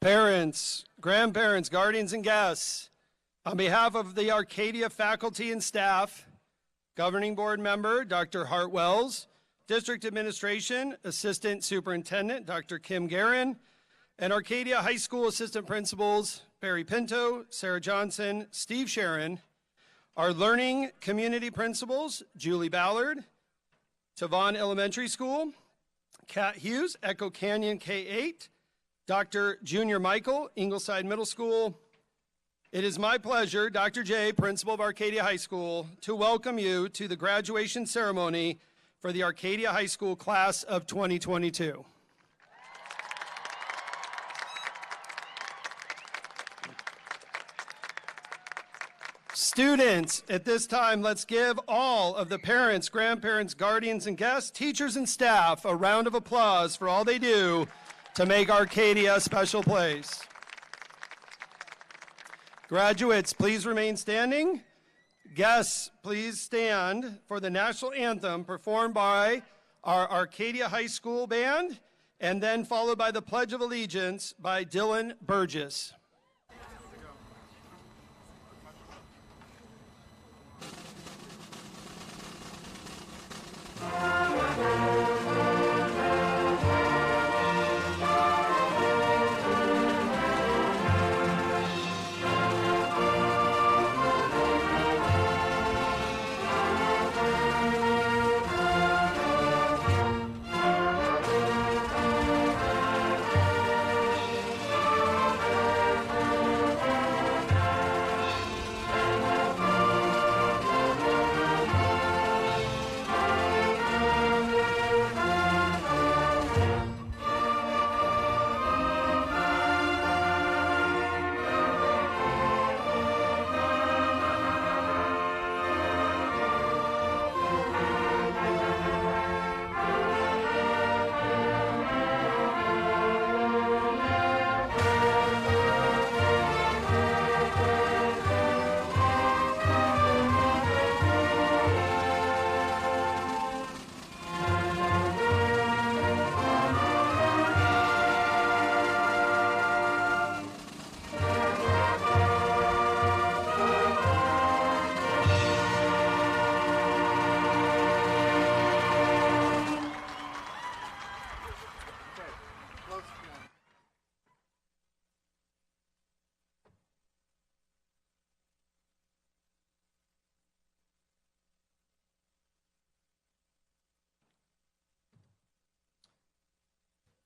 Parents, grandparents, guardians, and guests, on behalf of the Arcadia faculty and staff, Governing Board member Dr. Hart Wells, District Administration Assistant Superintendent Dr. Kim Guerin, and Arcadia High School Assistant Principals Barry Pinto, Sarah Johnson, Steve Sharon, our Learning Community Principals Julie Ballard, Tavon Elementary School, Kat Hughes, Echo Canyon K-8, Dr. Junior Michael, Ingleside Middle School. It is my pleasure, Dr. J, Principal of Arcadia High School, to welcome you to the graduation ceremony for the Arcadia High School class of 2022. Students, at this time, let's give all of the parents, grandparents, guardians, and guests, teachers, and staff a round of applause for all they do to make Arcadia a special place. Graduates, please remain standing. Guests, please stand for the national anthem performed by our Arcadia High School band, and then followed by the Pledge of Allegiance by Dylan Burgess.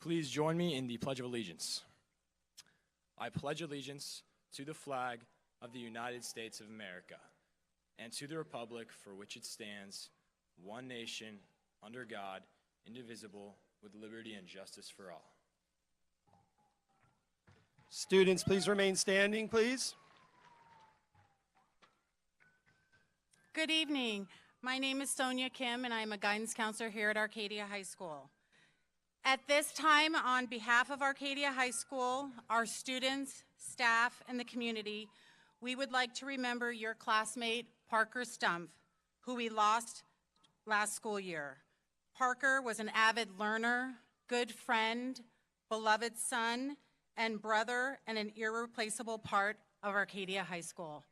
Please join me in the Pledge of Allegiance. I pledge allegiance to the flag of the United States of America and to the republic for which it stands, one nation, under God, indivisible, with liberty and justice for all. Students, please remain standing, please. Good evening. My name is Sonia Kim, and I am a guidance counselor here at Arcadia High School. At this time, on behalf of Arcadia High School, our students, staff, and the community, we would like to remember your classmate, Parker Stumpf, who we lost last school year. Parker was an avid learner, good friend, beloved son, and brother, and an irreplaceable part of Arcadia High School.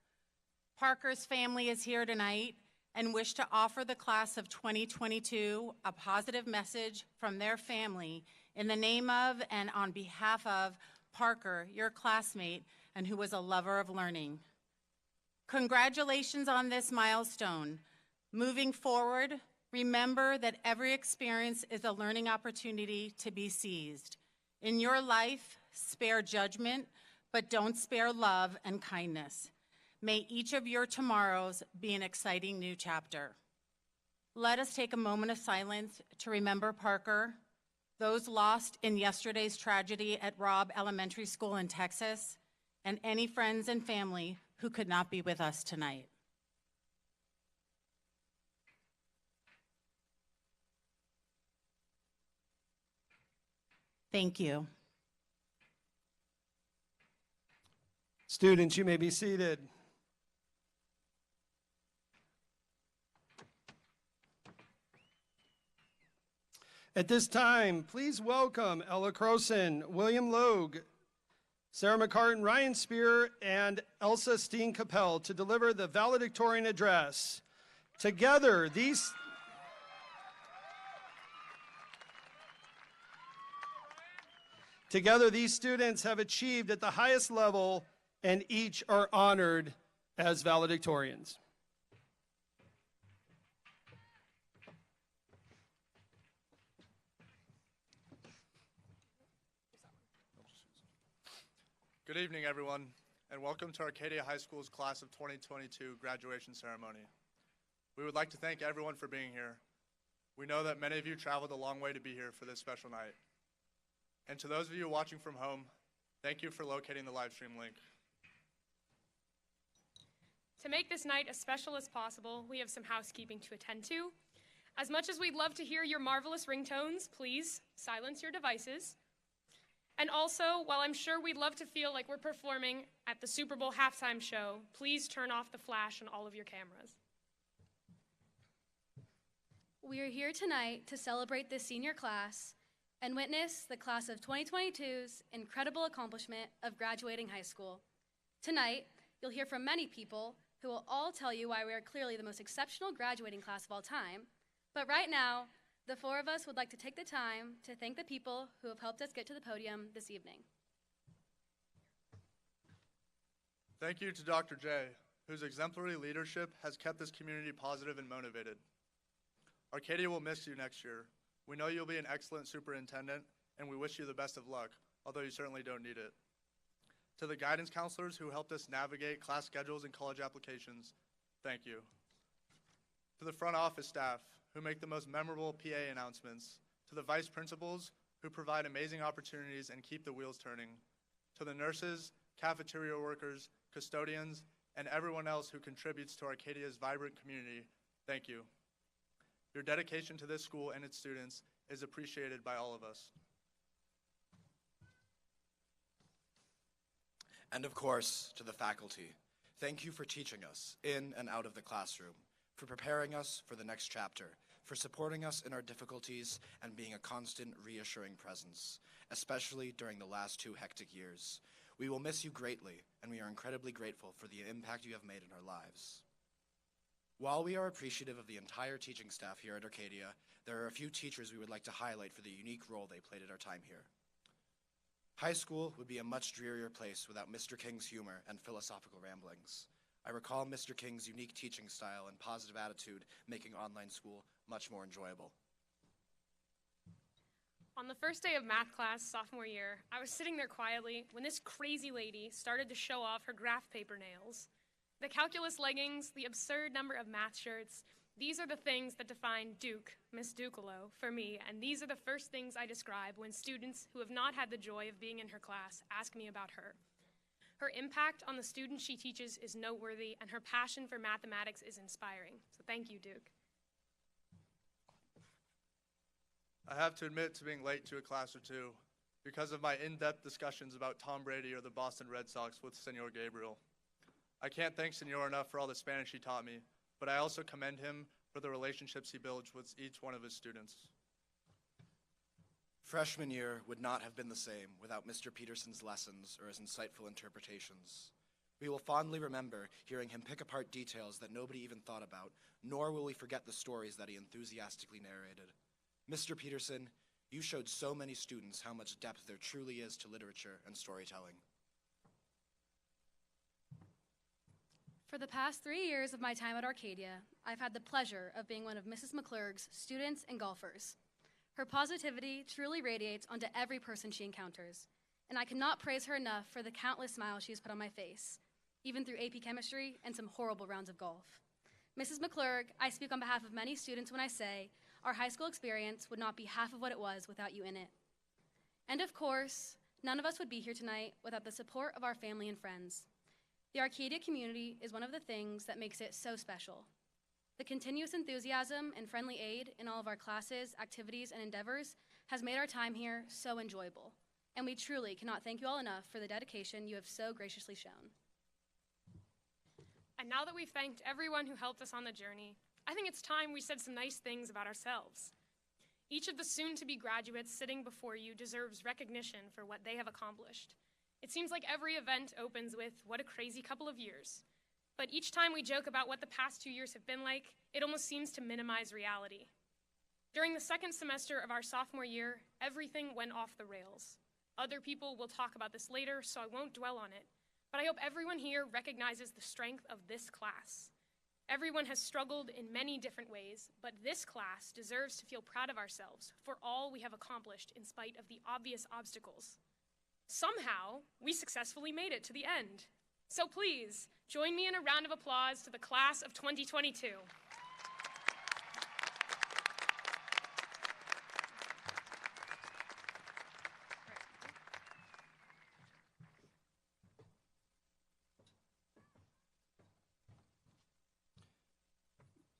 Parker's family is here tonight and wish to offer the class of 2022 a positive message from their family in the name of and on behalf of Parker, your classmate, and who was a lover of learning. Congratulations on this milestone. Moving forward, remember that every experience is a learning opportunity to be seized. In your life, spare judgment, but don't spare love and kindness. May each of your tomorrows be an exciting new chapter. Let us take a moment of silence to remember Parker, those lost in yesterday's tragedy at Robb Elementary School in Texas, and any friends and family who could not be with us tonight. Thank you. Students, you may be seated. At this time, please welcome Ella Croson, William Logue, Sarah McCartan, Ryan Spear, and Elsa Steen Capel to deliver the valedictorian address. Together, these students have achieved at the highest level and each are honored as valedictorians. Good evening, everyone, and welcome to Arcadia High School's Class of 2022 graduation ceremony. We would like to thank everyone for being here. We know that many of you traveled a long way to be here for this special night. And to those of you watching from home, thank you for locating the live stream link. To make this night as special as possible, we have some housekeeping to attend to. As much as we'd love to hear your marvelous ringtones, please silence your devices. And also, while I'm sure we'd love to feel like we're performing at the Super Bowl halftime show, please turn off the flash on all of your cameras. We are here tonight to celebrate this senior class and witness the class of 2022's incredible accomplishment of graduating high school. Tonight, you'll hear from many people who will all tell you why we are clearly the most exceptional graduating class of all time. But right now, the four of us would like to take the time to thank the people who have helped us get to the podium this evening. Thank you to Dr. J, whose exemplary leadership has kept this community positive and motivated. Arcadia will miss you next year. We know you'll be an excellent superintendent, and we wish you the best of luck, although you certainly don't need it. To the guidance counselors who helped us navigate class schedules and college applications, thank you. To the front office staff, who make the most memorable PA announcements, to the vice principals, who provide amazing opportunities and keep the wheels turning, to the nurses, cafeteria workers, custodians, and everyone else who contributes to Arcadia's vibrant community, thank you. Your dedication to this school and its students is appreciated by all of us. And of course, to the faculty, thank you for teaching us in and out of the classroom, for preparing us for the next chapter, for supporting us in our difficulties and being a constant, reassuring presence, especially during the last 2 hectic years. We will miss you greatly, and we are incredibly grateful for the impact you have made in our lives. While we are appreciative of the entire teaching staff here at Arcadia, there are a few teachers we would like to highlight for the unique role they played at our time here. High school would be a much drearier place without Mr. King's humor and philosophical ramblings. I recall Mr. King's unique teaching style and positive attitude making online school much more enjoyable. On the first day of math class sophomore year, I was sitting there quietly when this crazy lady started to show off her graph paper nails. The calculus leggings, the absurd number of math shirts, these are the things that define Duke, Miss Ducalo, for me, and these are the first things I describe when students who have not had the joy of being in her class ask me about her. Her impact on the students she teaches is noteworthy, and her passion for mathematics is inspiring. So thank you, Duke. I have to admit to being late to a class or two because of my in-depth discussions about Tom Brady or the Boston Red Sox with Senor Gabriel. I can't thank Senor enough for all the Spanish he taught me, but I also commend him for the relationships he builds with each one of his students. Freshman year would not have been the same without Mr. Peterson's lessons or his insightful interpretations. We will fondly remember hearing him pick apart details that nobody even thought about, nor will we forget the stories that he enthusiastically narrated. Mr. Peterson, you showed so many students how much depth there truly is to literature and storytelling. For the past 3 years of my time at Arcadia, I've had the pleasure of being one of Mrs. McClurg's students and golfers. Her positivity truly radiates onto every person she encounters, and I cannot praise her enough for the countless smiles she has put on my face, even through AP Chemistry and some horrible rounds of golf. Mrs. McClurg, I speak on behalf of many students when I say our high school experience would not be half of what it was without you in it. And of course, none of us would be here tonight without the support of our family and friends. The Arcadia community is one of the things that makes it so special. The continuous enthusiasm and friendly aid in all of our classes, activities, and endeavors has made our time here so enjoyable, and we truly cannot thank you all enough for the dedication you have so graciously shown. And now that we've thanked everyone who helped us on the journey, I think it's time we said some nice things about ourselves. Each of the soon-to-be graduates sitting before you deserves recognition for what they have accomplished. It seems like every event opens with, "What a crazy couple of years." But each time we joke about what the past 2 years have been like, it almost seems to minimize reality. During the second semester of our sophomore year, everything went off the rails. Other people will talk about this later, so I won't dwell on it. But I hope everyone here recognizes the strength of this class. Everyone has struggled in many different ways, but this class deserves to feel proud of ourselves for all we have accomplished in spite of the obvious obstacles. Somehow, we successfully made it to the end. So please, join me in a round of applause to the class of 2022.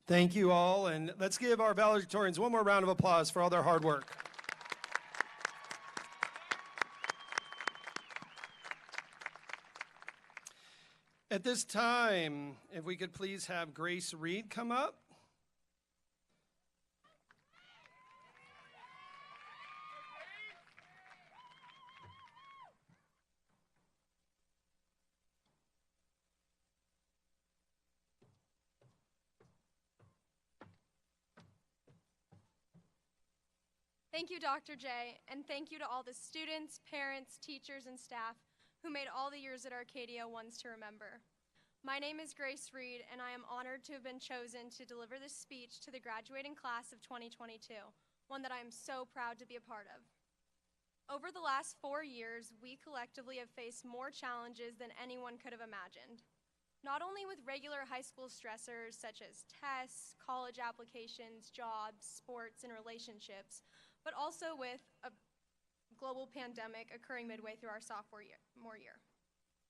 Thank you all, and let's give our valedictorians one more round of applause for all their hard work. At this time, if we could please have Grace Reed come up. Thank you, Dr. J, and thank you to all the students, parents, teachers, and staff who made all the years at Arcadia ones to remember. My name is Grace Reed, and I am honored to have been chosen to deliver this speech to the graduating class of 2022, one that I am so proud to be a part of. Over the last 4 years, we collectively have faced more challenges than anyone could have imagined. Not only with regular high school stressors such as tests, college applications, jobs, sports, and relationships, but also with a global pandemic occurring midway through our sophomore year.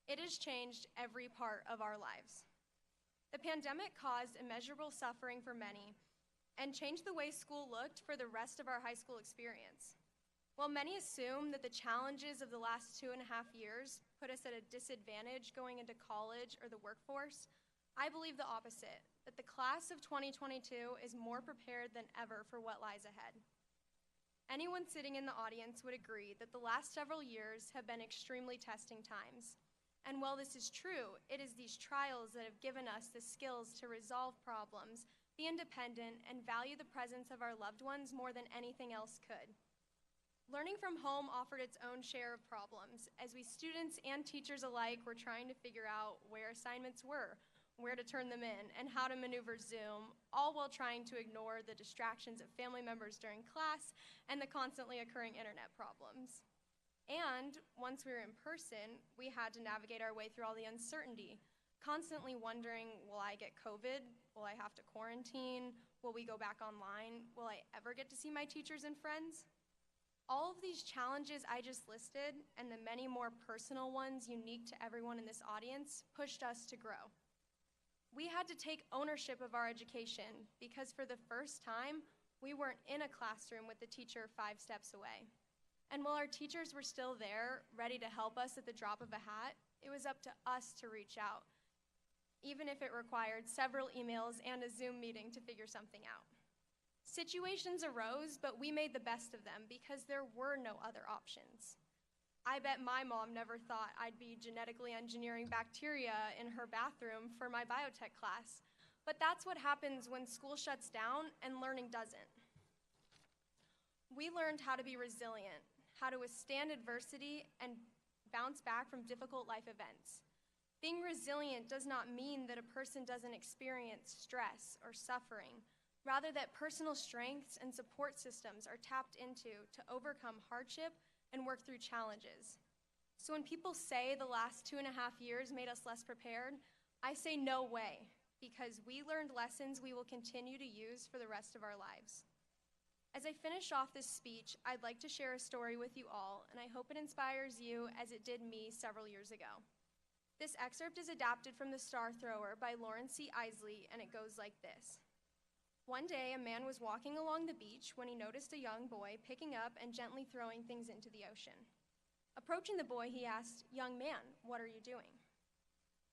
It has changed every part of our lives. The pandemic caused immeasurable suffering for many and changed the way school looked for the rest of our high school experience. While many assume that the challenges of the last 2.5 years put us at a disadvantage going into college or the workforce, I believe the opposite, that the class of 2022 is more prepared than ever for what lies ahead. Anyone sitting in the audience would agree that the last several years have been extremely testing times. And while this is true, it is these trials that have given us the skills to resolve problems, be independent, and value the presence of our loved ones more than anything else could. Learning from home offered its own share of problems, as we students and teachers alike were trying to figure out where assignments were, where to turn them in, and how to maneuver Zoom, all while trying to ignore the distractions of family members during class and the constantly occurring internet problems. And once we were in person, we had to navigate our way through all the uncertainty, constantly wondering, will I get COVID? Will I have to quarantine? Will we go back online? Will I ever get to see my teachers and friends? All of these challenges I just listed, and the many more personal ones unique to everyone in this audience, pushed us to grow. We had to take ownership of our education because for the first time, we weren't in a classroom with the teacher 5 steps away. And while our teachers were still there, ready to help us at the drop of a hat, it was up to us to reach out, even if it required several emails and a Zoom meeting to figure something out. Situations arose, but we made the best of them because there were no other options. I bet my mom never thought I'd be genetically engineering bacteria in her bathroom for my biotech class, but that's what happens when school shuts down and learning doesn't. We learned how to be resilient, how to withstand adversity and bounce back from difficult life events. Being resilient does not mean that a person doesn't experience stress or suffering, rather that personal strengths and support systems are tapped into to overcome hardship and work through challenges. So when people say the last 2.5 years made us less prepared, I say no way, because we learned lessons we will continue to use for the rest of our lives. As I finish off this speech, I'd like to share a story with you all, and I hope it inspires you as it did me several years ago. This excerpt is adapted from The Star Thrower by Lawrence C. Isley, and it goes like this. One day, a man was walking along the beach when he noticed a young boy picking up and gently throwing things into the ocean. Approaching the boy, he asked, "Young man, what are you doing?"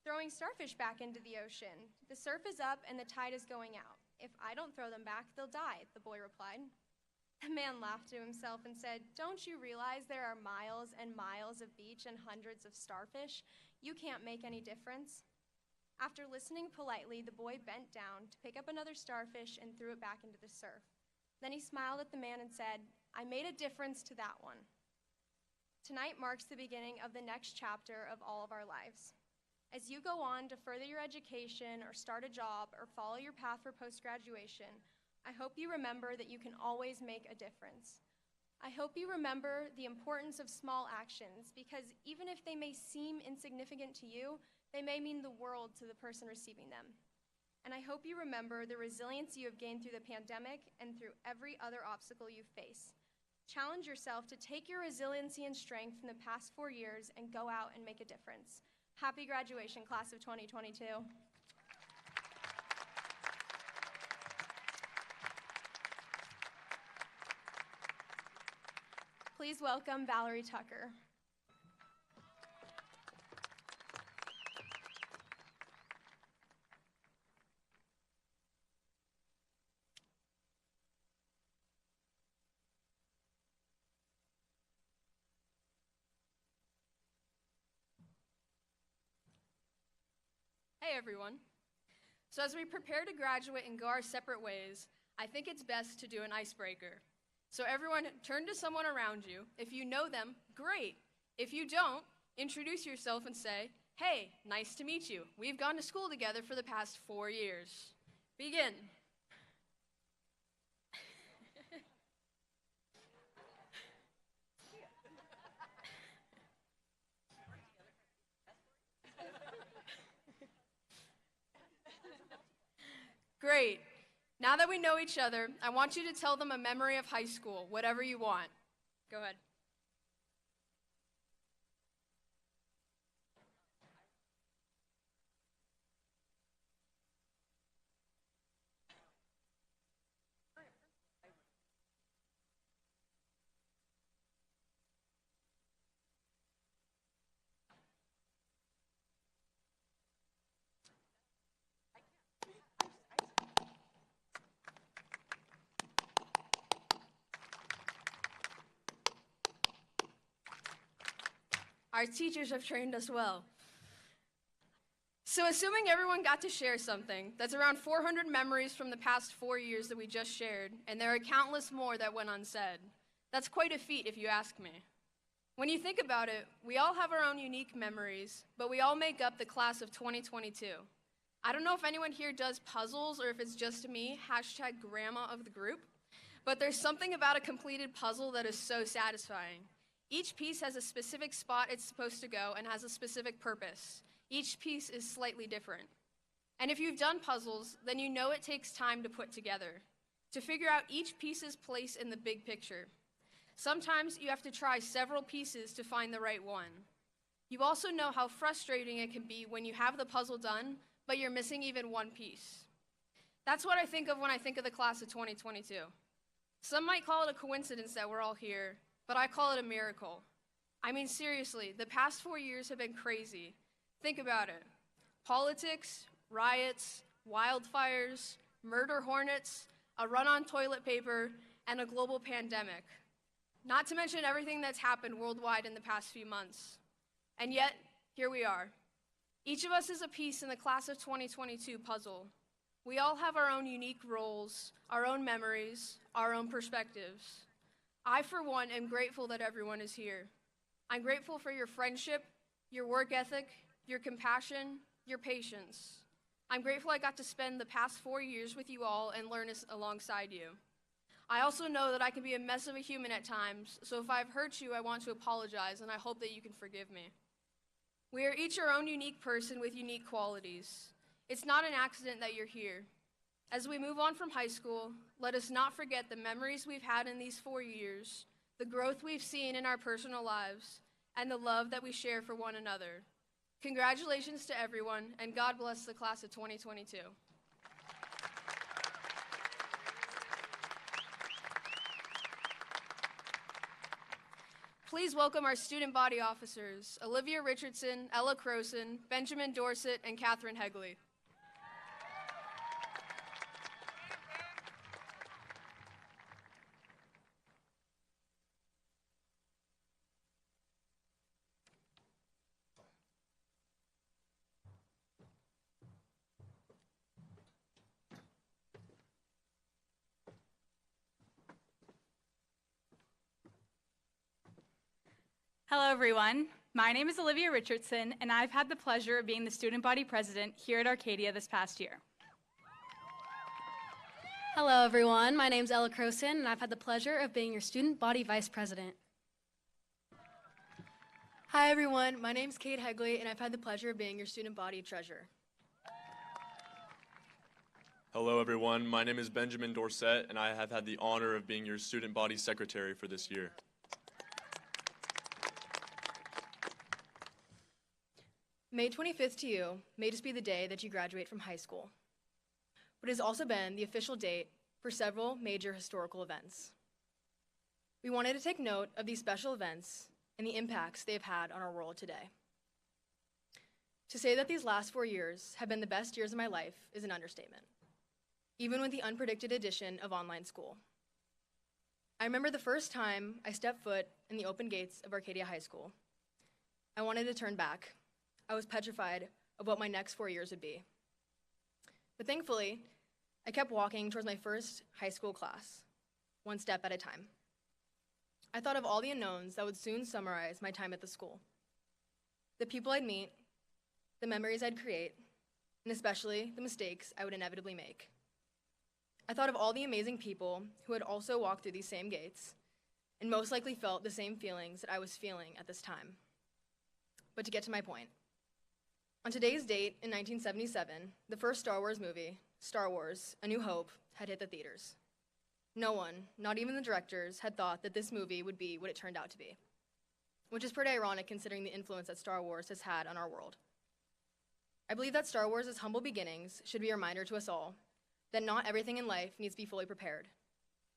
"Throwing starfish back into the ocean. The surf is up and the tide is going out. If I don't throw them back, they'll die," the boy replied. The The man laughed to himself and said, "Don't you realize there are miles and miles of beach and hundreds of starfish? You can't make any difference." After listening politely, the boy bent down to pick up another starfish and threw it back into the surf. Then he smiled at the man and said, "I made a difference to that one." Tonight marks the beginning of the next chapter of all of our lives. As you go on to further your education or start a job or follow your path for post-graduation, I hope you remember that you can always make a difference. I hope you remember the importance of small actions, because even if they may seem insignificant to you, they may mean the world to the person receiving them. And I hope you remember the resilience you have gained through the pandemic and through every other obstacle you face. Challenge yourself to take your resiliency and strength from the past 4 years and go out and make a difference. Happy graduation, class of 2022. Please welcome Valerie Tucker. Hey everyone. So as we prepare to graduate and go our separate ways, I think it's best to do an icebreaker. So everyone, turn to someone around you. If you know them, great. If you don't, introduce yourself and say, "Hey, nice to meet you. We've gone to school together for the past 4 years." Begin. Great. Now that we know each other, I want you to tell them a memory of high school, whatever you want. Go ahead. Our teachers have trained us well. So assuming everyone got to share something, that's around 400 memories from the past 4 years that we just shared, and there are countless more that went unsaid. That's quite a feat if you ask me. When you think about it, we all have our own unique memories, but we all make up the class of 2022. I don't know if anyone here does puzzles or if it's just me, hashtag grandma of the group, but there's something about a completed puzzle that is so satisfying. Each piece has a specific spot it's supposed to go and has a specific purpose. Each piece is slightly different. And if you've done puzzles, then you know it takes time to put together, to figure out each piece's place in the big picture. Sometimes you have to try several pieces to find the right one. You also know how frustrating it can be when you have the puzzle done, but you're missing even one piece. That's what I think of when I think of the class of 2022. Some might call it a coincidence that we're all here, but I call it a miracle. I mean, seriously, the past 4 years have been crazy. Think about it. Politics, riots, wildfires, murder hornets, a run on toilet paper, and a global pandemic. Not to mention everything that's happened worldwide in the past few months. And yet, here we are. Each of us is a piece in the class of 2022 puzzle. We all have our own unique roles, our own memories, our own perspectives. I, for one, am grateful that everyone is here. I'm grateful for your friendship, your work ethic, your compassion, your patience. I'm grateful I got to spend the past 4 years with you all and learn alongside you. I also know that I can be a mess of a human at times, so if I've hurt you, I want to apologize, and I hope that you can forgive me. We are each our own unique person with unique qualities. It's not an accident that you're here. As we move on from high school, let us not forget the memories we've had in these 4 years, the growth we've seen in our personal lives, and the love that we share for one another. Congratulations to everyone, and God bless the class of 2022. Please welcome our student body officers, Olivia Richardson, Ella Croson, Benjamin Dorset, and Catherine Hegley. Hello, everyone. My name is Olivia Richardson, and I've had the pleasure of being the student body president here at Arcadia this past year. Hello, everyone. My name's Ella Croson, and I've had the pleasure of being your student body vice president. Hi, everyone. My name's Kate Hegley, and I've had the pleasure of being your student body treasurer. Hello, everyone. My name is Benjamin Dorsett, and I have had the honor of being your student body secretary for this year. May 25th to you may just be the day that you graduate from high school, but it has also been the official date for several major historical events. We wanted to take note of these special events and the impacts they have had on our world today. To say that these last 4 years have been the best years of my life is an understatement, even with the unpredicted addition of online school. I remember the first time I stepped foot in the open gates of Arcadia High School. I wanted to turn back. I was petrified of what my next 4 years would be. But thankfully, I kept walking towards my first high school class, one step at a time. I thought of all the unknowns that would soon summarize my time at the school. The people I'd meet, the memories I'd create, and especially the mistakes I would inevitably make. I thought of all the amazing people who had also walked through these same gates and most likely felt the same feelings that I was feeling at this time. But to get to my point, on today's date in 1977, the first Star Wars movie, Star Wars: A New Hope, had hit the theaters. No one, not even the directors, had thought that this movie would be what it turned out to be, which is pretty ironic considering the influence that Star Wars has had on our world. I believe that Star Wars' humble beginnings should be a reminder to us all that not everything in life needs to be fully prepared.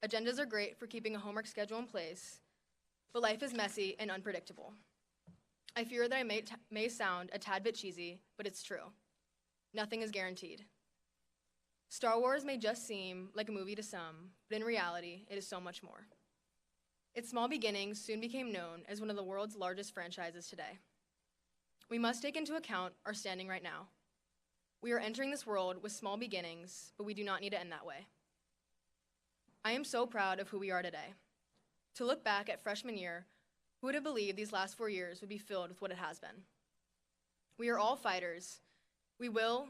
Agendas are great for keeping a homework schedule in place, but life is messy and unpredictable. I fear that I may sound a tad bit cheesy, but it's true. Nothing is guaranteed. Star Wars may just seem like a movie to some, but in reality, it is so much more. Its small beginnings soon became known as one of the world's largest franchises today. We must take into account our standing right now. We are entering this world with small beginnings, but we do not need to end that way. I am so proud of who we are today. To look back at freshman year, who would have believed these last 4 years would be filled with what it has been? We are all fighters. We will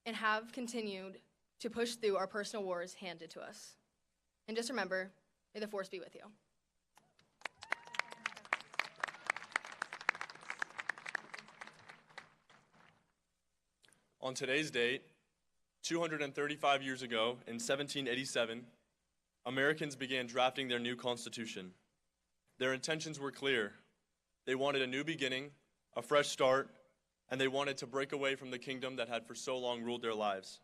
and have continued to push through our personal wars handed to us. And just remember, may the force be with you. On today's date, 235 years ago, in 1787, Americans began drafting their new Constitution. Their intentions were clear. They wanted a new beginning, a fresh start, and they wanted to break away from the kingdom that had for so long ruled their lives.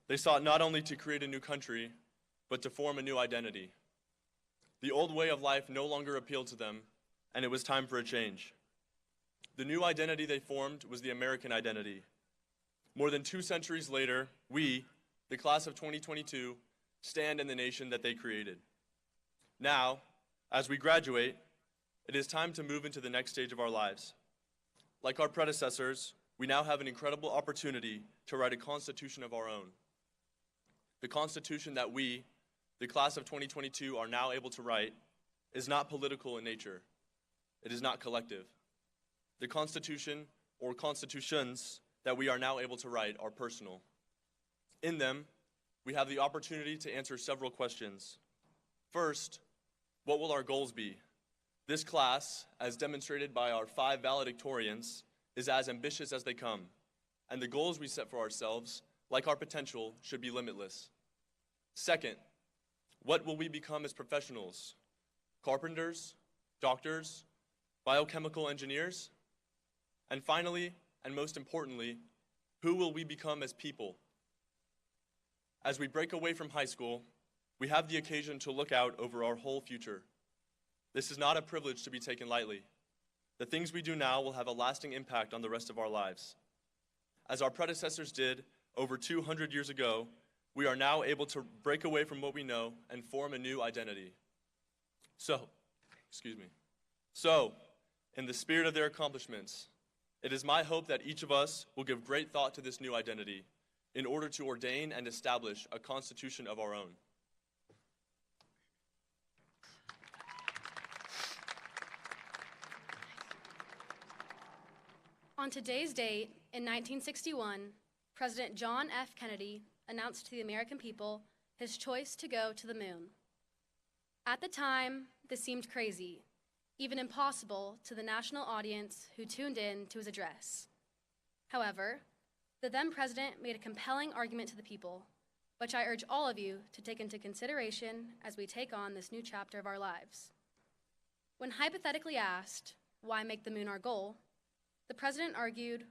They sought not only to create a new country, but to form a new identity. The old way of life no longer appealed to them, and it was time for a change. The new identity they formed was the American identity. More than 2 centuries later, we, the class of 2022, stand in the nation that they created. Now, as we graduate, it is time to move into the next stage of our lives. Like our predecessors, we now have an incredible opportunity to write a constitution of our own. The constitution that we, the class of 2022, are now able to write is not political in nature. It is not collective. The constitution or constitutions that we are now able to write are personal. In them, we have the opportunity to answer several questions. First, what will our goals be? This class, as demonstrated by our 5 valedictorians, is as ambitious as they come, and the goals we set for ourselves, like our potential, should be limitless. Second, what will we become as professionals? Carpenters, doctors, biochemical engineers? And finally, and most importantly, who will we become as people? As we break away from high school, we have the occasion to look out over our whole future. This is not a privilege to be taken lightly. The things we do now will have a lasting impact on the rest of our lives. As our predecessors did over 200 years ago, we are now able to break away from what we know and form a new identity. So, in the spirit of their accomplishments, it is my hope that each of us will give great thought to this new identity in order to ordain and establish a constitution of our own. On today's date, in 1961, President John F. Kennedy announced to the American people his choice to go to the moon. At the time, this seemed crazy, even impossible to the national audience who tuned in to his address. However, the then president made a compelling argument to the people, which I urge all of you to take into consideration as we take on this new chapter of our lives. When hypothetically asked, why make the moon our goal, the president argued,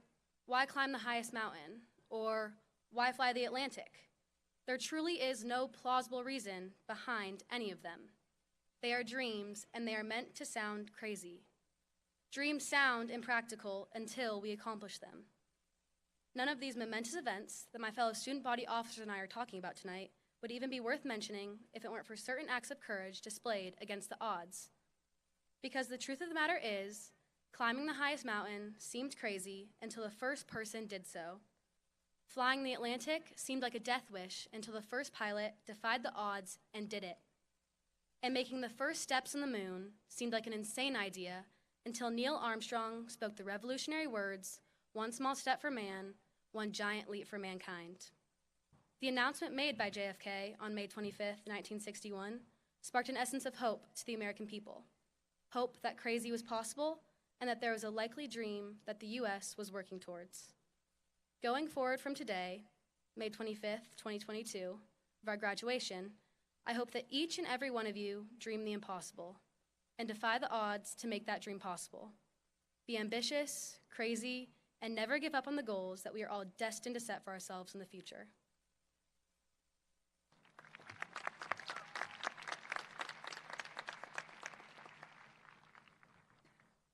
why climb the highest mountain? Or why fly the Atlantic? There truly is no plausible reason behind any of them. They are dreams, and they are meant to sound crazy. Dreams sound impractical until we accomplish them. None of these momentous events that my fellow student body officers and I are talking about tonight would even be worth mentioning if it weren't for certain acts of courage displayed against the odds. Because the truth of the matter is, climbing the highest mountain seemed crazy until the first person did so. Flying the Atlantic seemed like a death wish until the first pilot defied the odds and did it. And making the first steps on the moon seemed like an insane idea until Neil Armstrong spoke the revolutionary words, "One small step for man, one giant leap for mankind." The announcement made by JFK on May 25th, 1961, sparked an essence of hope to the American people. Hope that crazy was possible and that there was a likely dream that the U.S. was working towards. Going forward from today, May 25th, 2022, of our graduation, I hope that each and every one of you dream the impossible and defy the odds to make that dream possible. Be ambitious, crazy, and never give up on the goals that we are all destined to set for ourselves in the future.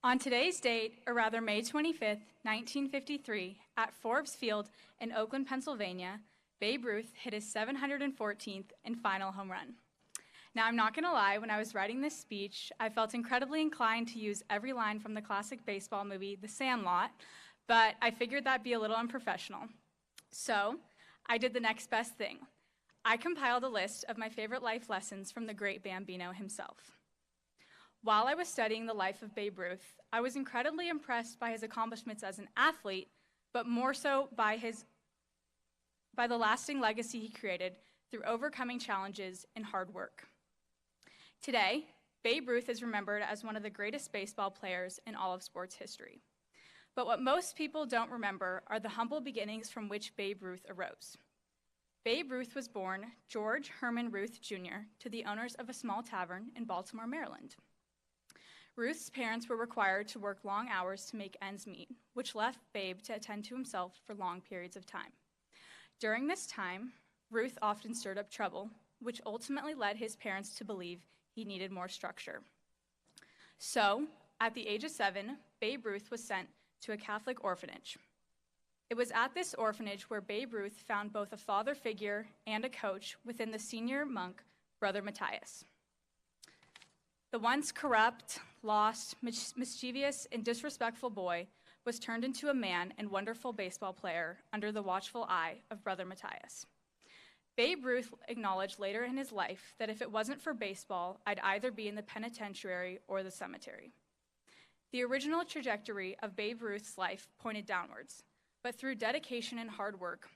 On today's date, or rather May 25th, 1953, at Forbes Field in Oakland, Pennsylvania, Babe Ruth hit his 714th and final home run. Now, I'm not going to lie, when I was writing this speech, I felt incredibly inclined to use every line from the classic baseball movie, The Sandlot, but I figured that'd be a little unprofessional. So, I did the next best thing. I compiled a list of my favorite life lessons from the great Bambino himself. While I was studying the life of Babe Ruth, I was incredibly impressed by his accomplishments as an athlete, but more so by the lasting legacy he created through overcoming challenges and hard work. Today, Babe Ruth is remembered as one of the greatest baseball players in all of sports history. But what most people don't remember are the humble beginnings from which Babe Ruth arose. Babe Ruth was born George Herman Ruth Jr. to the owners of a small tavern in Baltimore, Maryland. Ruth's parents were required to work long hours to make ends meet, which left Babe to attend to himself for long periods of time. During this time, Ruth often stirred up trouble, which ultimately led his parents to believe he needed more structure. So, at the age of 7, Babe Ruth was sent to a Catholic orphanage. It was at this orphanage where Babe Ruth found both a father figure and a coach within the senior monk, Brother Matthias. The once corrupt, lost, mischievous, and disrespectful boy was turned into a man and wonderful baseball player under the watchful eye of Brother Matthias. Babe Ruth acknowledged later in his life that if it wasn't for baseball, I'd either be in the penitentiary or the cemetery. The original trajectory of Babe Ruth's life pointed downwards, but through dedication and hard work,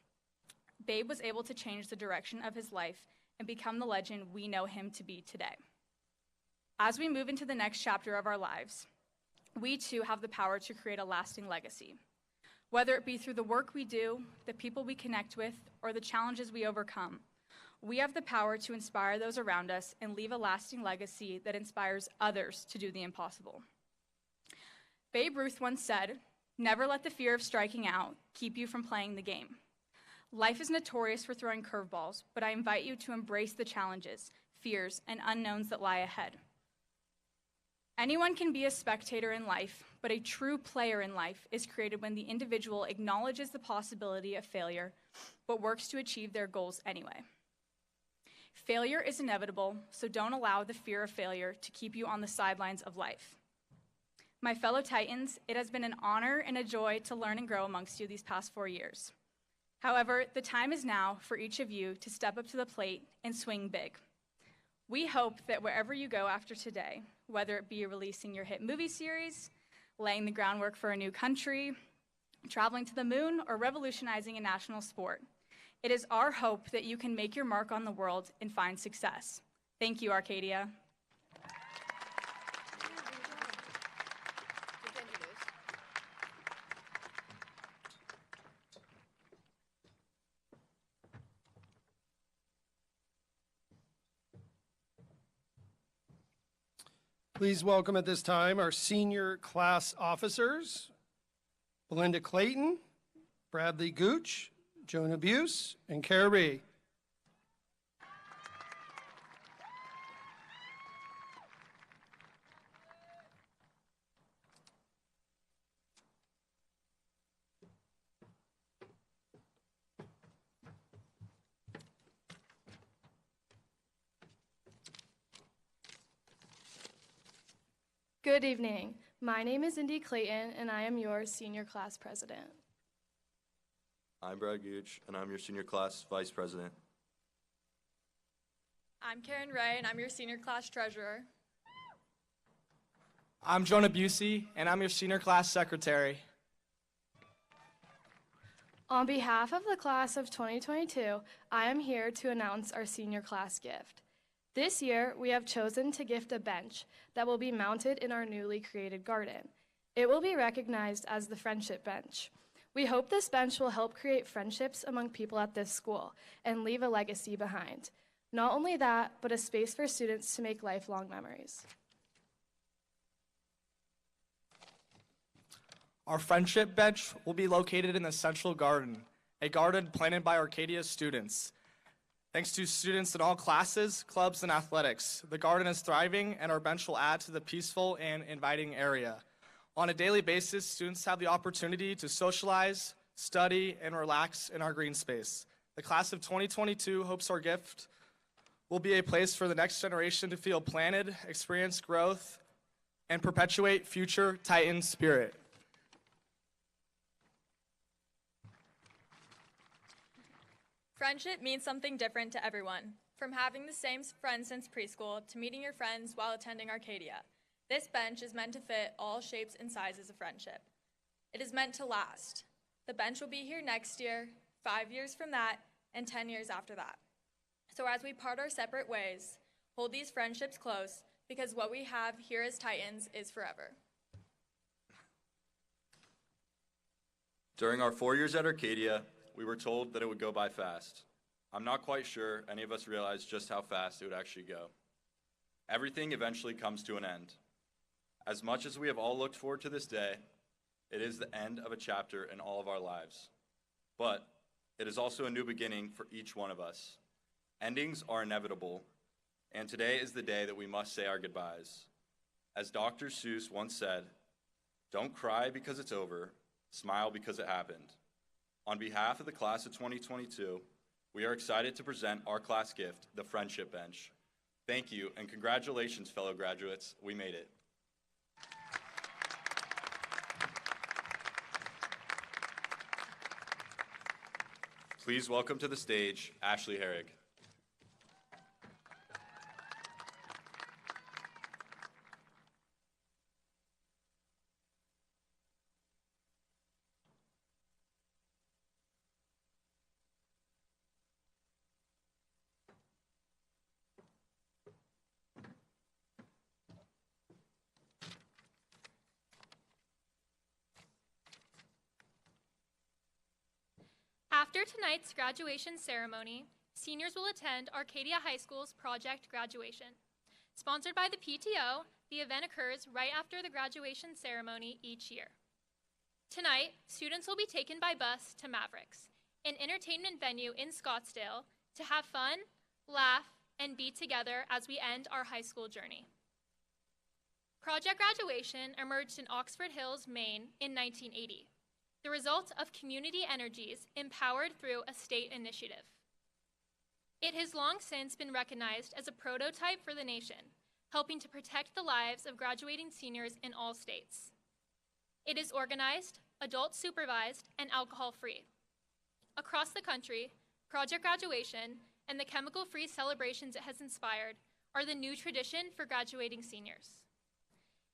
Babe was able to change the direction of his life and become the legend we know him to be today. As we move into the next chapter of our lives, we too have the power to create a lasting legacy. Whether it be through the work we do, the people we connect with, or the challenges we overcome, we have the power to inspire those around us and leave a lasting legacy that inspires others to do the impossible. Babe Ruth once said, "Never let the fear of striking out keep you from playing the game." Life is notorious for throwing curveballs, but I invite you to embrace the challenges, fears, and unknowns that lie ahead. Anyone can be a spectator in life, but a true player in life is created when the individual acknowledges the possibility of failure, but works to achieve their goals anyway. Failure is inevitable, so don't allow the fear of failure to keep you on the sidelines of life. My fellow Titans, it has been an honor and a joy to learn and grow amongst you these past 4 years. However, the time is now for each of you to step up to the plate and swing big. We hope that wherever you go after today, whether it be releasing your hit movie series, laying the groundwork for a new country, traveling to the moon, or revolutionizing a national sport. It is our hope that you can make your mark on the world and find success. Thank you, Arcadia. Please welcome at this time our senior class officers, Belinda Clayton, Bradley Gooch, Jonah Buse, and Kara Ree. Good evening. My name is Indy Clayton, and I am your senior class president. I'm Brad Gooch, and I'm your senior class vice president. I'm Karen Ray, and I'm your senior class treasurer. I'm Jonah Busey, and I'm your senior class secretary. On behalf of the class of 2022, I am here to announce our senior class gift. This year, we have chosen to gift a bench that will be mounted in our newly created garden. It will be recognized as the Friendship Bench. We hope this bench will help create friendships among people at this school and leave a legacy behind. Not only that, but a space for students to make lifelong memories. Our Friendship Bench will be located in the Central Garden, a garden planted by Arcadia's students. Thanks to students in all classes, clubs, and athletics, the garden is thriving, and our bench will add to the peaceful and inviting area. On a daily basis, students have the opportunity to socialize, study, and relax in our green space. The class of 2022 hopes our gift will be a place for the next generation to feel planted, experience growth, and perpetuate future Titan spirit. Friendship means something different to everyone, from having the same friends since preschool to meeting your friends while attending Arcadia. This bench is meant to fit all shapes and sizes of friendship. It is meant to last. The bench will be here next year, 5 years from that, and 10 years after that. So as we part our separate ways, hold these friendships close, because what we have here as Titans is forever. During our 4 years at Arcadia, we were told that it would go by fast. I'm not quite sure any of us realized just how fast it would actually go. Everything eventually comes to an end. As much as we have all looked forward to this day, it is the end of a chapter in all of our lives. But it is also a new beginning for each one of us. Endings are inevitable, and today is the day that we must say our goodbyes. As Dr. Seuss once said, "Don't cry because it's over, smile because it happened." On behalf of the class of 2022, we are excited to present our class gift, the Friendship Bench. Thank you, and congratulations, fellow graduates. We made it. Please welcome to the stage, Ashley Herrig. After tonight's graduation ceremony, seniors will attend Arcadia High School's Project Graduation. Sponsored by the PTO, the event occurs right after the graduation ceremony each year. Tonight, students will be taken by bus to Mavericks, an entertainment venue in Scottsdale, to have fun, laugh, and be together as we end our high school journey. Project Graduation emerged in Oxford Hills, Maine in 1980. The result of community energies empowered through a state initiative. It has long since been recognized as a prototype for the nation, helping to protect the lives of graduating seniors in all states. It is organized, adult supervised, and alcohol-free. Across the country, Project Graduation and the chemical-free celebrations it has inspired are the new tradition for graduating seniors.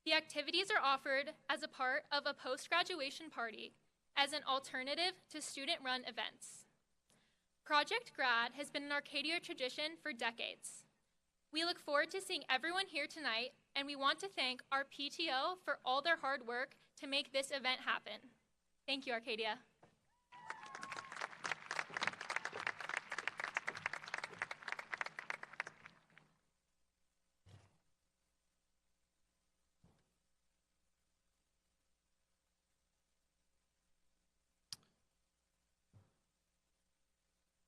The activities are offered as a part of a post-graduation party as an alternative to student-run events. Project Grad has been an Arcadia tradition for decades. We look forward to seeing everyone here tonight, and we want to thank our PTO for all their hard work to make this event happen. Thank you, Arcadia.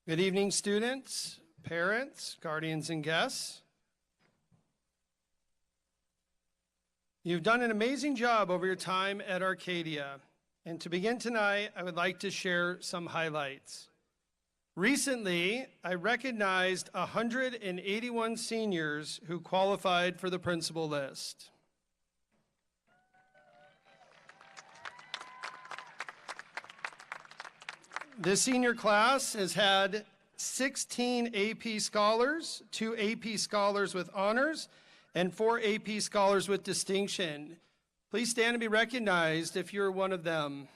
Good evening, students, parents, guardians, and guests. You've done an amazing job over your time at Arcadia. And to begin tonight, I would like to share some highlights. Recently, I recognized 181 seniors who qualified for the principal list. This senior class has had 16 AP scholars, 2 AP scholars with honors, and 4 AP scholars with distinction. Please stand and be recognized if you're one of them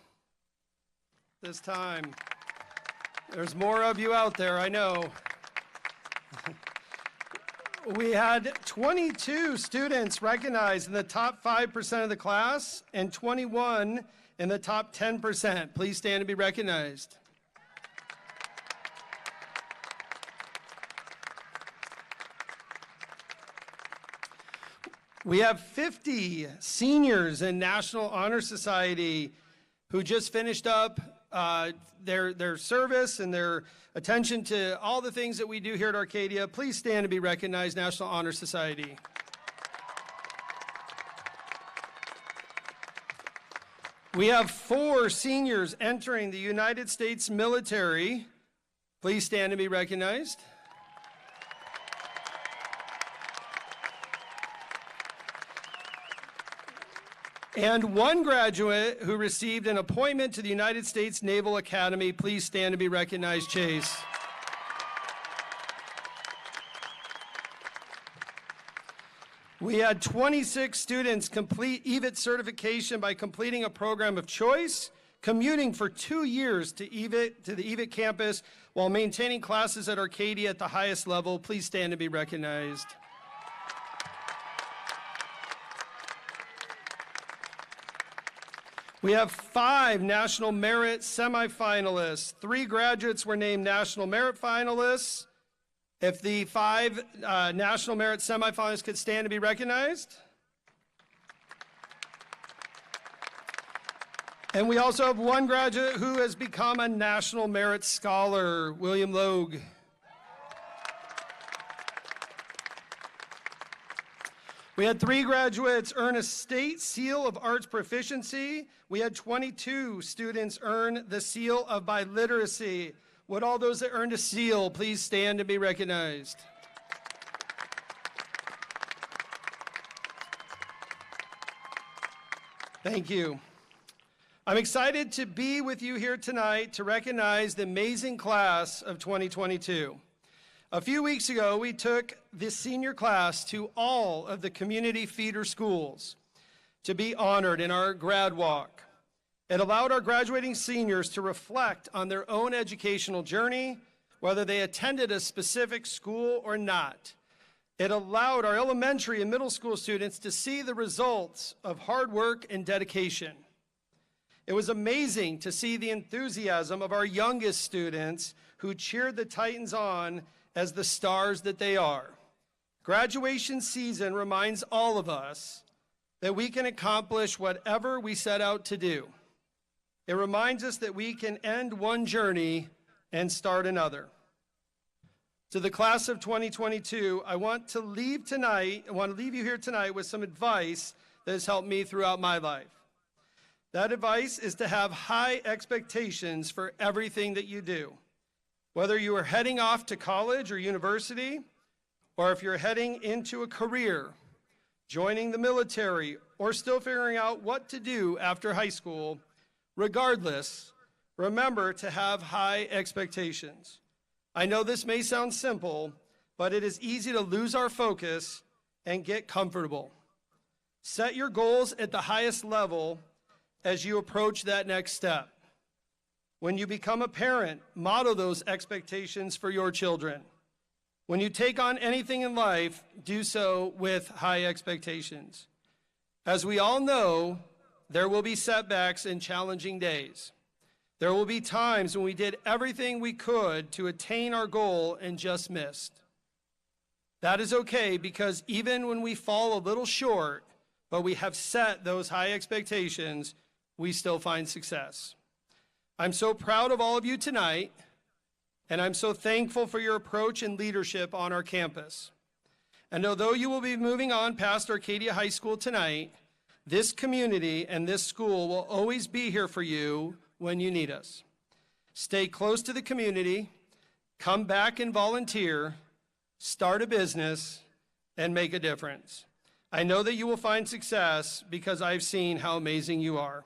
this time. There's more of you out there, I know. We had 22 students recognized in the top 5% of the class and 21 in the top 10%. Please stand and be recognized. We have 50 seniors in National Honor Society who just finished up their service and their attention to all the things that we do here at Arcadia. Please stand to be recognized, National Honor Society. We have 4 seniors entering the United States military. Please stand to be recognized. And 1 graduate who received an appointment to the United States Naval Academy. Please stand to be recognized, Chase. We had 26 students complete EVIT certification by completing a program of choice, commuting for 2 years to the EVIT campus while maintaining classes at Arcadia at the highest level. Please stand to be recognized. We have 5 National Merit semifinalists. 3 graduates were named National Merit finalists. If the 5 National Merit semifinalists could stand to be recognized. And we also have 1 graduate who has become a National Merit Scholar, William Logue. We had 3 graduates earn a State Seal of Arts Proficiency. We had 22 students earn the Seal of Biliteracy. Would all those that earned a seal please stand to be recognized? Thank you. I'm excited to be with you here tonight to recognize the amazing class of 2022. A few weeks ago, we took this senior class to all of the community feeder schools to be honored in our grad walk. It allowed our graduating seniors to reflect on their own educational journey, whether they attended a specific school or not. It allowed our elementary and middle school students to see the results of hard work and dedication. It was amazing to see the enthusiasm of our youngest students who cheered the Titans on as the stars that they are. Graduation season reminds all of us that we can accomplish whatever we set out to do. It reminds us that we can end one journey and start another. To the class of 2022, I want to leave you here tonight with some advice that has helped me throughout my life. That advice is to have high expectations for everything that you do. Whether you are heading off to college or university, or if you're heading into a career, joining the military, or still figuring out what to do after high school, regardless, remember to have high expectations. I know this may sound simple, but it is easy to lose our focus and get comfortable. Set your goals at the highest level as you approach that next step. When you become a parent, model those expectations for your children. When you take on anything in life, do so with high expectations. As we all know, there will be setbacks and challenging days. There will be times when we did everything we could to attain our goal and just missed. That is okay, because even when we fall a little short, but we have set those high expectations, we still find success. I'm so proud of all of you tonight, and I'm so thankful for your approach and leadership on our campus. And although you will be moving on past Arcadia High School tonight, this community and this school will always be here for you when you need us. Stay close to the community, come back and volunteer, start a business, and make a difference. I know that you will find success because I've seen how amazing you are.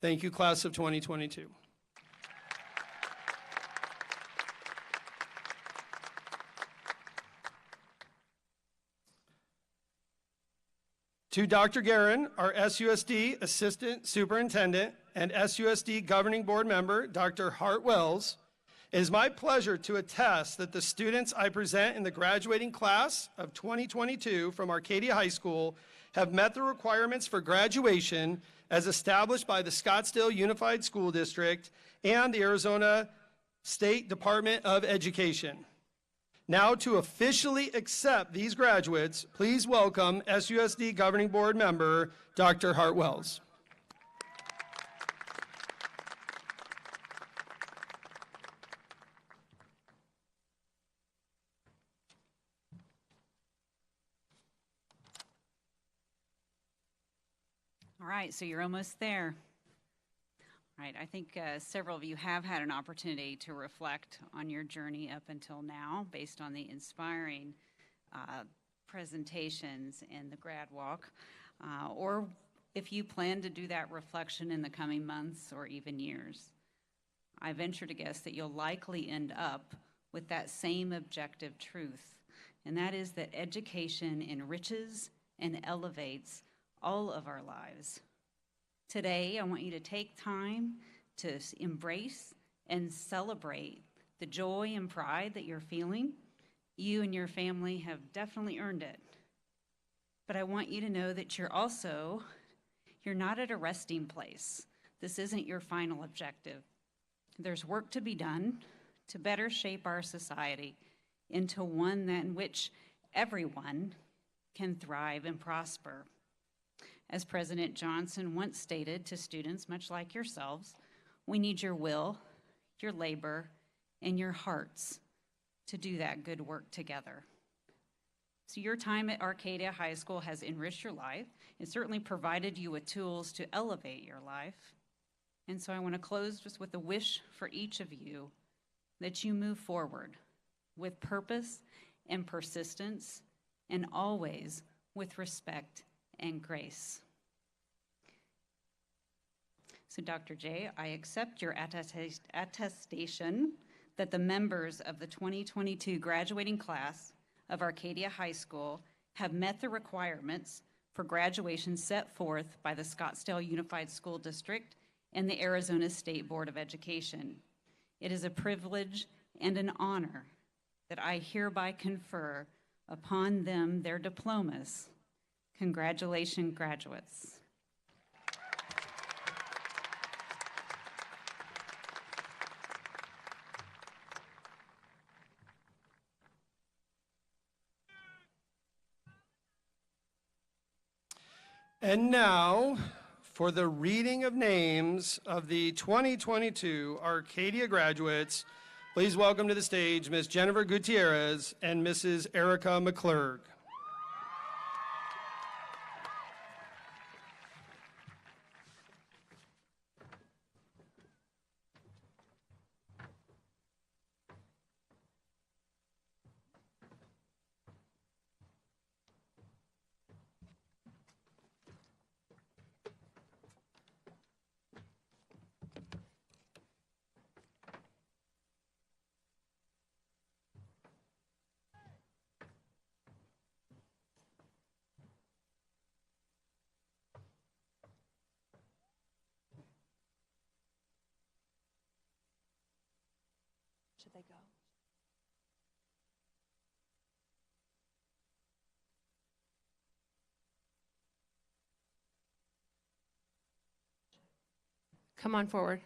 Thank you, class of 2022. To Dr. Guerin, our SUSD Assistant Superintendent and SUSD Governing Board Member, Dr. Hart Wells, it is my pleasure to attest that the students I present in the graduating class of 2022 from Arcadia High School have met the requirements for graduation as established by the Scottsdale Unified School District and the Arizona State Department of Education. Now, to officially accept these graduates, please welcome SUSD Governing Board Member, Dr. Hart Wells. All right, so you're almost there. All right, I think several of you have had an opportunity to reflect on your journey up until now based on the inspiring presentations in the grad walk, or if you plan to do that reflection in the coming months or even years. I venture to guess that you'll likely end up with that same objective truth, and that is that education enriches and elevates all of our lives. Today, I want you to take time to embrace and celebrate the joy and pride that you're feeling. You and your family have definitely earned it. But I want you to know that you're not at a resting place. This isn't your final objective. There's work to be done to better shape our society into one in which everyone can thrive and prosper. As President Johnson once stated to students, much like yourselves, we need your will, your labor, and your hearts to do that good work together. So your time at Arcadia High School has enriched your life. It certainly provided you with tools to elevate your life. And so I want to close just with a wish for each of you that you move forward with purpose and persistence, and always with respect and grace. So Dr. J, I accept your attestation that the members of the 2022 graduating class of Arcadia High School have met the requirements for graduation set forth by the Scottsdale Unified School District and the Arizona State Board of Education. It is a privilege and an honor that I hereby confer upon them their diplomas. Congratulations, graduates. And now, for the reading of names of the 2022 Arcadia graduates, please welcome to the stage Ms. Jennifer Gutierrez and Mrs. Erica McClurg. Should they go? Come on forward.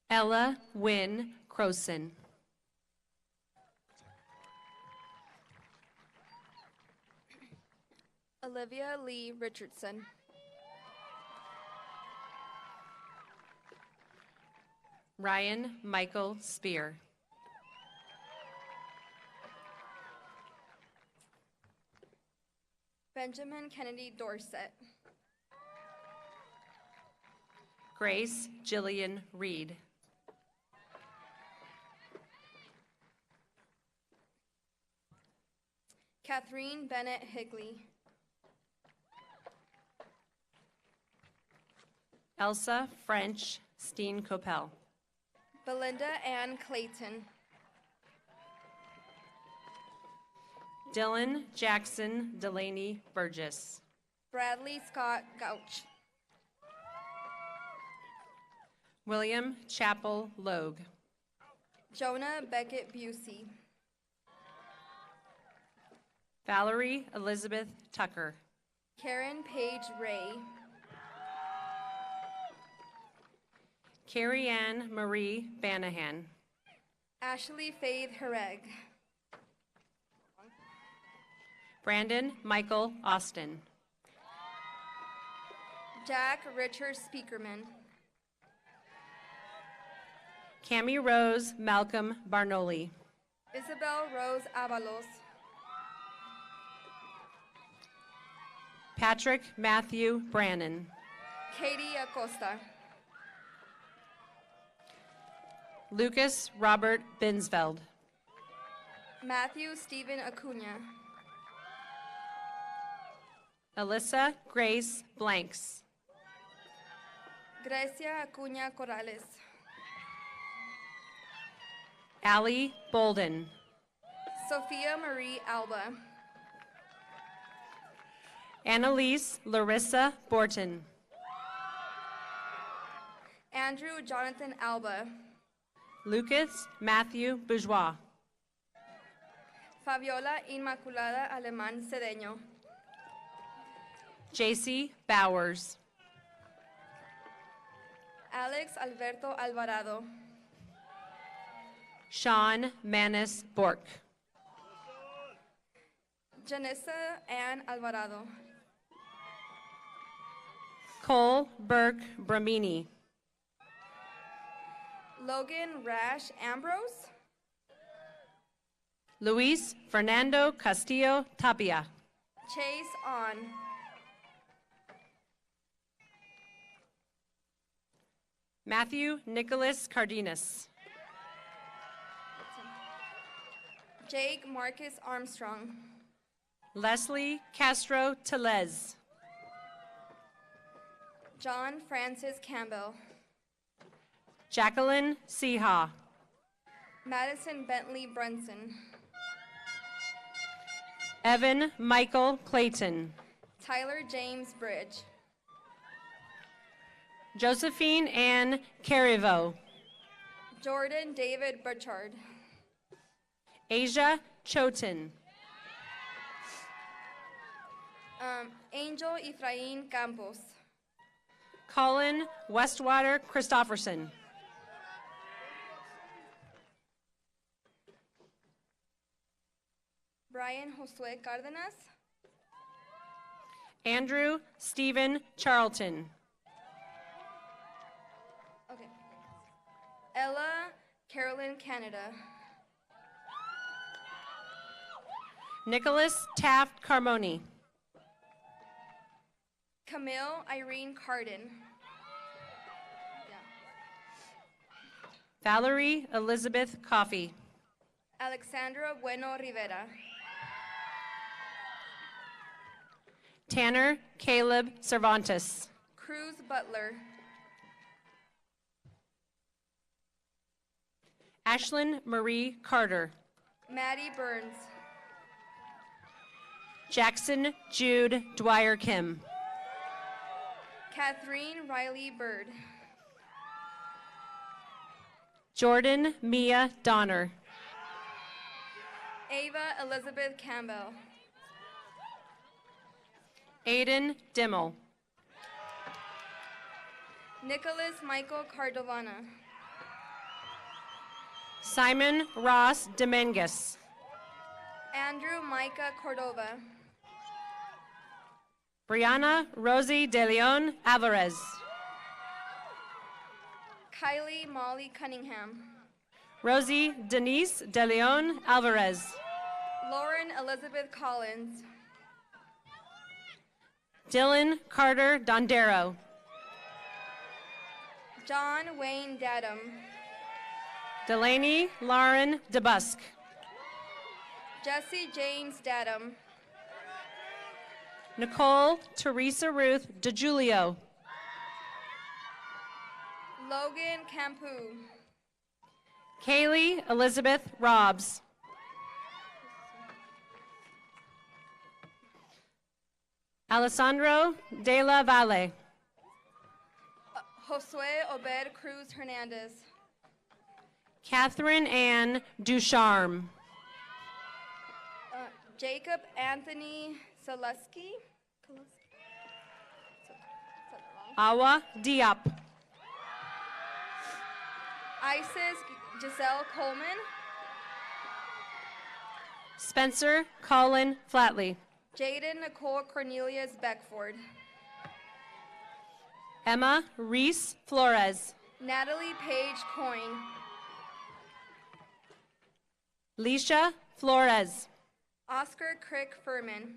Ella Wynn Croson. Olivia Lee Richardson. Ryan Michael Spear. Benjamin Kennedy Dorset. Grace Jillian Reed. Catherine Bennett Higley. Elsa French Steen Coppell. Belinda Ann Clayton. Dylan Jackson Delaney Burgess. Bradley Scott Gouch. William Chappell Logue. Jonah Beckett Busey. Valerie Elizabeth Tucker. Karen Page Ray. Carrie Ann Marie Banahan. Ashley Faith Hereg. Brandon Michael Austin. Jack Richard Speakerman. Cami Rose Malcolm Barnoli. Isabel Rose Avalos. Patrick Matthew Brannon. Katie Acosta. Lucas Robert Binsfeld. Matthew Stephen Acuna. Alyssa Grace Blanks. Grecia Acuna Corrales. Allie Bolden. Sophia Marie Alba. Annalise Larissa Borton. Andrew Jonathan Alba. Lucas Matthew Bourgeois. Fabiola Inmaculada Alemán Cedeño. JC Bowers. Alex Alberto Alvarado. Sean Manis Bork. Janessa Ann Alvarado. Cole Burke Bramini. Logan Rash Ambrose. Luis Fernando Castillo Tapia. Chase On. Matthew Nicholas Cardenas. Jake Marcus Armstrong. Leslie Castro Telez. John Francis Campbell. Jacqueline Seha. Madison Bentley Brunson. Evan Michael Clayton. Tyler James Bridge. Josephine Ann Carivo. Jordan David Burchard. Asia Choten. Angel Efrain Campos. Colin Westwater Christofferson. Brian Josue Cardenas. Andrew Stephen Charlton. Okay. Ella Carolyn Canada. Nicholas Taft Carmoni. Camille Irene Carden. Valerie Elizabeth Coffey. Alexandra Bueno Rivera. Tanner Caleb Cervantes. Cruz Butler. Ashlyn Marie Carter. Maddie Burns. Jackson Jude Dwyer Kim. Catherine Riley Bird. Jordan Mia Donner. Ava Elizabeth Campbell. Aiden Dimmel. Nicholas Michael Cardovana. Simon Ross Dominguez. Andrew Micah Cordova. Brianna Rosie De Leon Alvarez. Kylie Molly Cunningham. Rosie Denise De Leon Alvarez. Lauren Elizabeth Collins. Dylan Carter Dondero. John Wayne Dadham. Delaney Lauren DeBusk. Jesse James Dadham. Nicole Teresa Ruth DeJulio. Logan Campu. Kaylee Elizabeth Robbs. Alessandro De La Valle. Josue Obed Cruz Hernandez. Catherine Ann Ducharme. Jacob Anthony Zaleski. Awa Diop. Isis Giselle Coleman. Spencer Colin Flatley. Jaden Nicole Cornelius Beckford. Emma Reese Flores. Natalie Page Coyne. Leisha Flores. Oscar Crick Furman.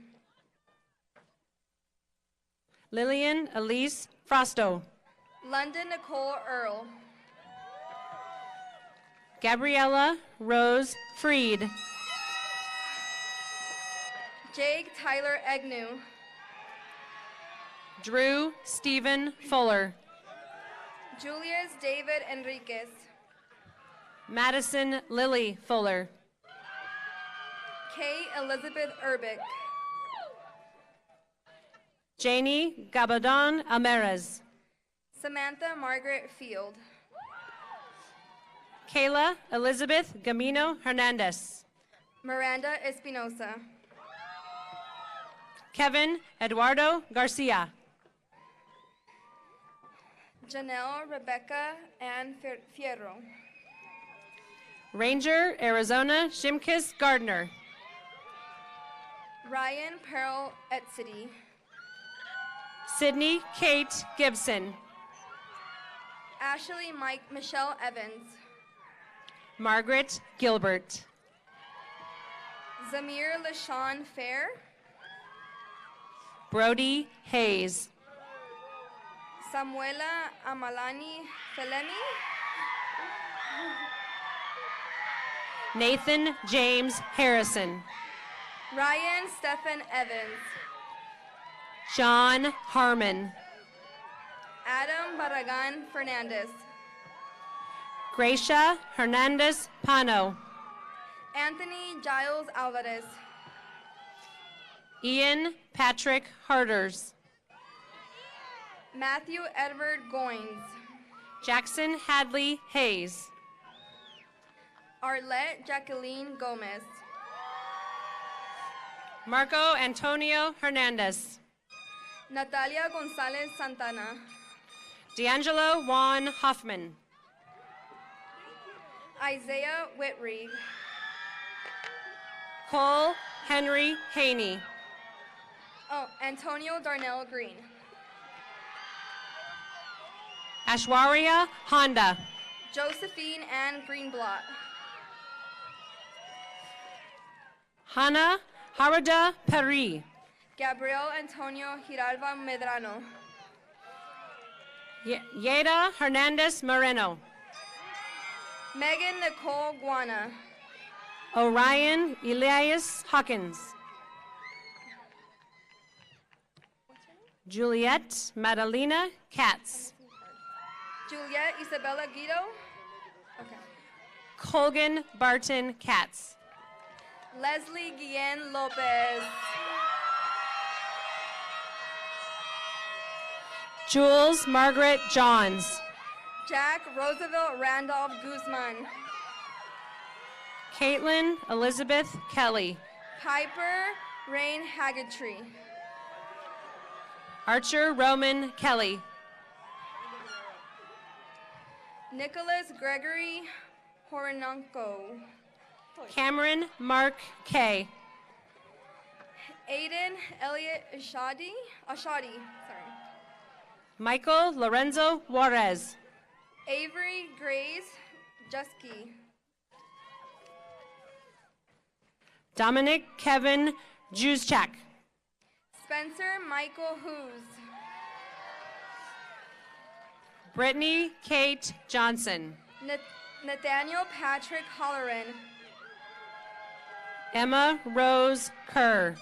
Lillian Elise Frosto. London Nicole Earl. Gabriella Rose Freed. Jake Tyler Agnew. Drew Stephen Fuller. Julius David Enriquez. Madison Lily Fuller. Kay Elizabeth Urbick. Janie Gabadon Almerez. Samantha Margaret Field. Kayla Elizabeth Gamino Hernandez. Miranda Espinosa. Kevin Eduardo Garcia. Janelle Rebecca Ann Fierro. Ranger Arizona Shimkis Gardner. Ryan Pearl Etzity. Sydney Kate Gibson. Ashley Michelle Evans. Margaret Gilbert. Zamir LaShawn Fair. Brody Hayes. Samuela Amalani Felemi. Nathan James Harrison. Ryan Stephen Evans. John Harmon. Adam Barragan Fernandez. Gracia Hernandez Pano. Anthony Giles Alvarez. Ian Patrick Harders. Matthew Edward Goins. Jackson Hadley Hayes. Arlette Jacqueline Gomez. Marco Antonio Hernandez. Natalia Gonzalez Santana. D'Angelo Juan Hoffman. Isaiah Whitreed. Cole Henry Haney. Oh, Antonio Darnell Green. Ashwarya Honda. Josephine Ann Greenblatt. Hannah Harada Peri. Gabriel Antonio Giralva Medrano. Yeda Hernandez Moreno. Megan Nicole Guana. Orion Elias Hawkins. Juliet Madalena Katz. Juliet Isabella Guido. Okay. Colgan Barton Katz. Leslie Guillen Lopez. Jules Margaret Johns. Jack Roosevelt Randolph Guzman. Caitlin Elizabeth Kelly. Piper Rain Haggerty. Archer Roman Kelly. Nicholas Gregory Horononko. Cameron Mark K. Aiden Elliott Ashadi. Sorry. Michael Lorenzo Juarez. Avery Grace Jusky. Dominic Kevin Juszczak. Spencer Michael Hughes. Brittany Kate Johnson. Nathaniel Patrick Holleran. Emma Rose Kerr.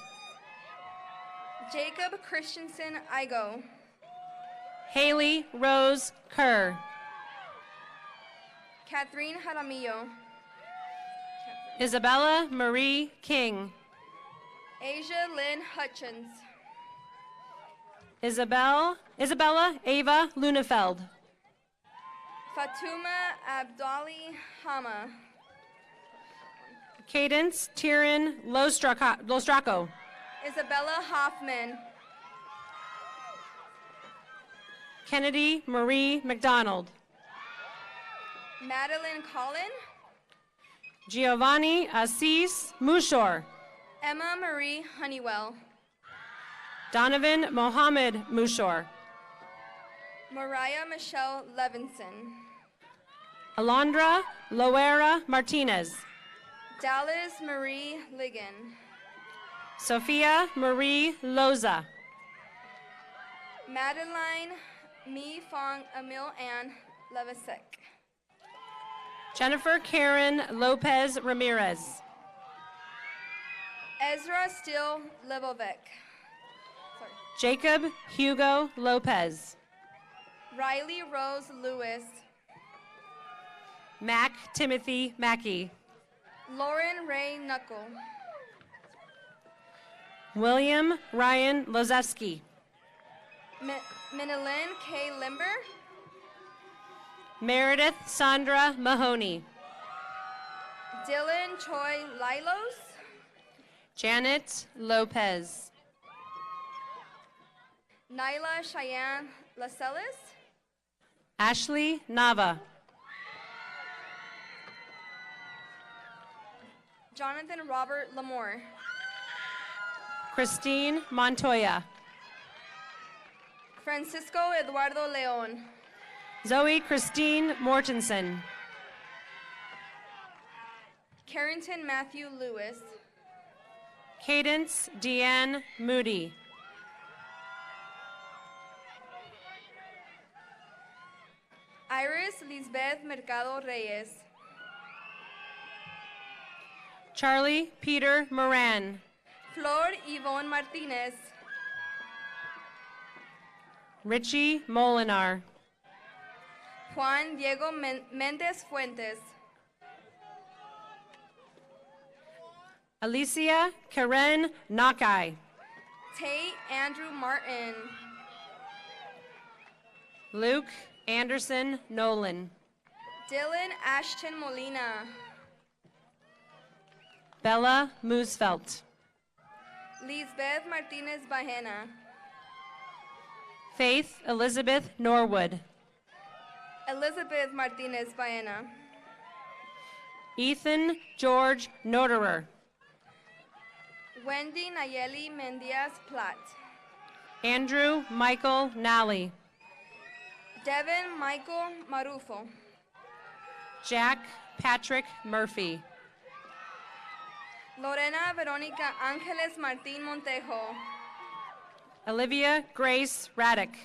Jacob Christensen Igo. Haley Rose Kerr. Catherine Jaramillo. Isabella Marie King. Asia Lynn Hutchins. Isabella Ava Lunefeld. Fatuma Abdali Hama. Cadence Tyrion Lostraco. Isabella Hoffman. Kennedy Marie McDonald. Madeline Collin. Giovanni Assis Mushor. Emma Marie Honeywell. Donovan Mohammed Mushor. Mariah Michelle Levinson. Alondra Loera Martinez. Dallas Marie Ligon. Sophia Marie Loza. Madeline Mi Fong Emil Ann Levisek. Jennifer Karen Lopez Ramirez. Ezra Steele Lebovec. Jacob Hugo Lopez. Riley Rose Lewis. Mac Timothy Mackey. Lauren Ray Knuckle. William Ryan Lozevsky. Minalyn K. Limber. Meredith Sandra Mahoney. Dylan Choi Lilos. Janet Lopez. Nyla Cheyenne Lascelles. Ashley Nava. Jonathan Robert Lamore. Christine Montoya. Francisco Eduardo Leon. Zoe Christine Mortensen. Carrington Matthew Lewis. Cadence Deanne Moody. Iris Lisbeth Mercado Reyes. Charlie Peter Moran. Flor Yvonne Martinez. Richie Molinar. Juan Diego Mendez Fuentes. Alicia Karen Nakai. Tate Andrew Martin. Luke Anderson Nolan. Dylan Ashton Molina. Bella Moosfelt. Lisbeth Martinez Bajena. Faith Elizabeth Norwood. Elizabeth Martinez Baena. Ethan George Noderer. Wendy Nayeli Mendiaz Platt. Andrew Michael Nally. Devin Michael Marufo. Jack Patrick Murphy. Lorena Veronica Ángeles Martín Montejo. Olivia Grace Raddick.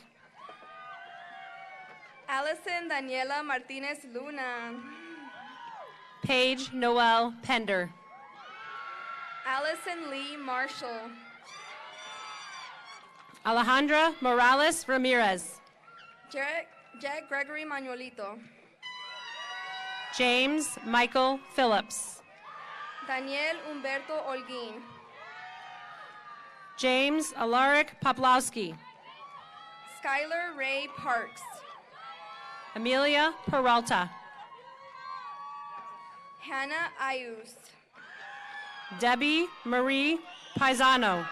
Allison Daniela Martinez Luna. Paige Noel Pender. Allison Lee Marshall. Alejandra Morales Ramirez. Jack Gregory Manuelito. James Michael Phillips. Daniel Humberto Holguín. James Alaric Poplowski. Skylar Ray Parks. Amelia Peralta. Hannah Ayus. Debbie Marie Paisano.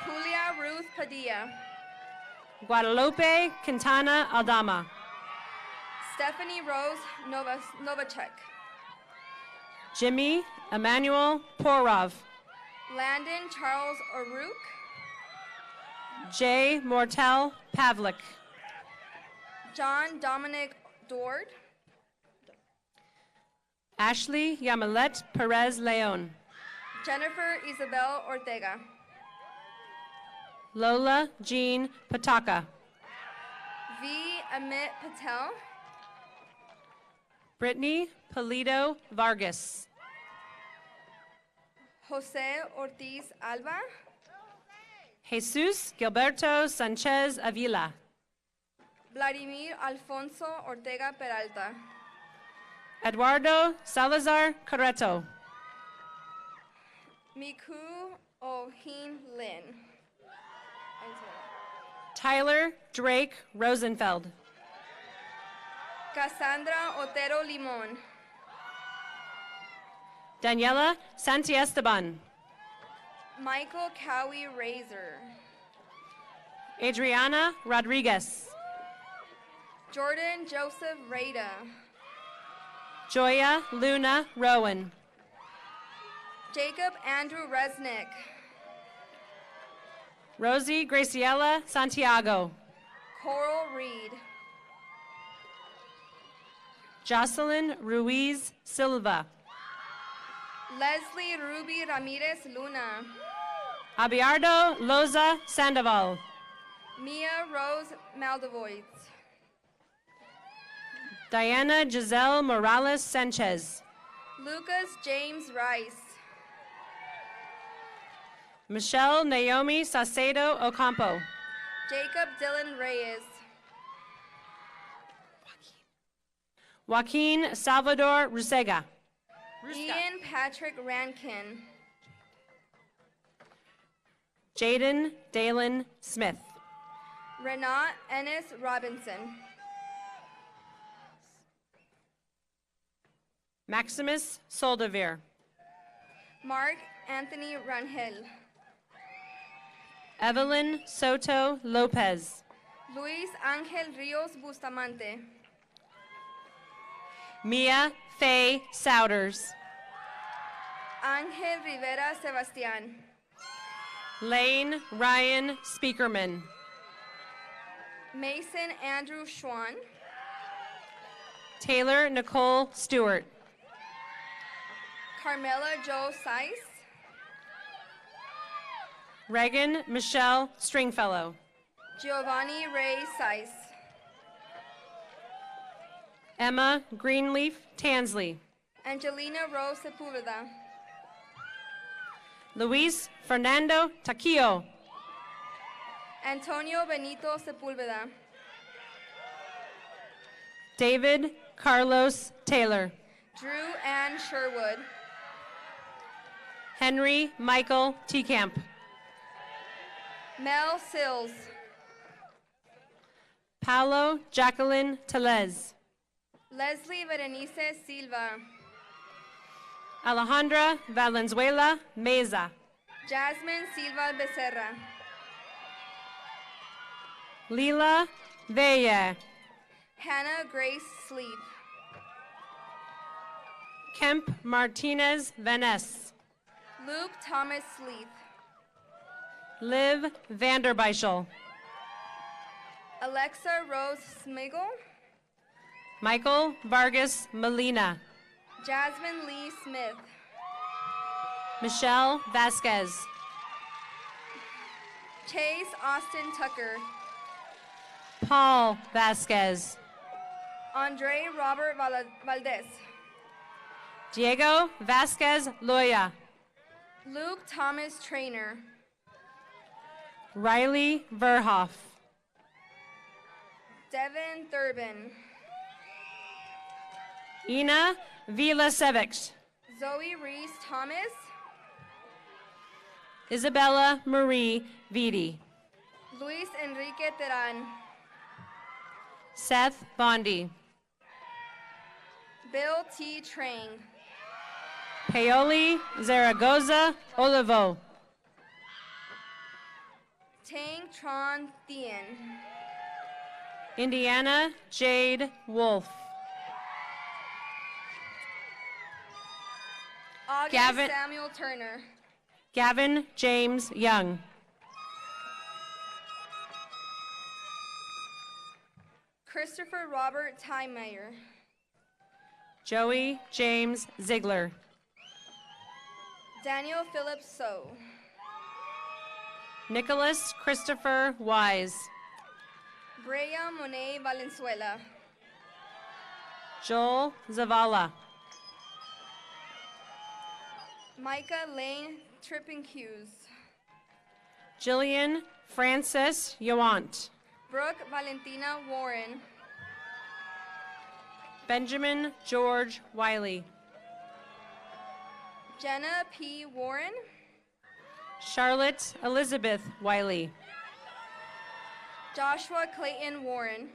Julia Ruth Padilla. Guadalupe Quintana Aldama. Stephanie Rose Novacek. Jimmy Emmanuel Porov. Landon Charles O'Rourke. J. Mortel Pavlik. John Dominic Dord. Ashley Yamilet Perez Leon. Jennifer Isabel Ortega. Lola Jean Pataka. V. Amit Patel. Brittany Polito Vargas. Jose Ortiz Alba. Jesus Gilberto Sanchez Avila. Vladimir Alfonso Ortega Peralta. Eduardo Salazar Carreto. Miku Ohin Lin. Tyler Drake Rosenfeld. Cassandra Otero Limon. Daniela Santiesteban. Michael Cowie Razor. Adriana Rodriguez. Jordan Joseph Rada. Joya Luna Rowan. Jacob Andrew Resnick. Rosie Graciela Santiago. Coral Reed. Jocelyn Ruiz Silva. Leslie Ruby Ramirez Luna. Abiardo Loza Sandoval. Mia Rose Maldevoit. Diana Giselle Morales Sanchez. Lucas James Rice. Michelle Naomi Sacedo Ocampo. Jacob Dylan Reyes. Joaquin Salvador Rusega. Ian Patrick Rankin. Jaden Dalen Smith. Renat Ennis Robinson. Maximus Soldevere. Mark Anthony Rangel. Evelyn Soto Lopez. Luis Angel Rios Bustamante. Mia Faye Souders. Angel Rivera Sebastian. Lane Ryan Speakerman. Mason Andrew Schwan. Taylor Nicole Stewart. Carmela Joe Seiss. Reagan Michelle Stringfellow. Giovanni Ray Seiss. Emma Greenleaf Tansley. Angelina Rose Sepulveda. Luis Fernando Taquillo. Antonio Benito Sepulveda. David Carlos Taylor. Drew Ann Sherwood. Henry Michael Tecamp. Mel Sills. Paolo Jacqueline Telez. Leslie Berenice Silva. Alejandra Valenzuela Meza. Jasmine Silva Becerra. Lila Vella. Hannah Grace Sleep. Kemp Martinez Vaness. Luke Thomas Sleep. Liv Vanderbeichel. Alexa Rose Smigel. Michael Vargas Molina. Jasmine Lee Smith. Michelle Vasquez. Chase Austin Tucker. Paul Vasquez. Andre Robert Valdez. Diego Vasquez Loya. Luke Thomas Trainer. Riley Verhoff. Devin Thurbin. Ina Vilasevich. Zoe Reese Thomas. Isabella Marie Vitti. Luis Enrique Teran. Seth Bondi. Bill T. Trang. Paoli Zaragoza Olivo. Tang Tron Thien. Indiana Jade Wolf. August Gavin- Samuel Turner. Gavin James Young. Christopher Robert Tymeyer. Joey James Ziegler. Daniel Philip So. Nicholas Christopher Wise. Brea Monet Valenzuela. Joel Zavala. Micah Lane Trippin-Hughes. Jillian Frances Yawant. Brooke Valentina Warren. Benjamin George Wiley. Jenna P. Warren. Charlotte Elizabeth Wiley. Joshua Clayton Warren.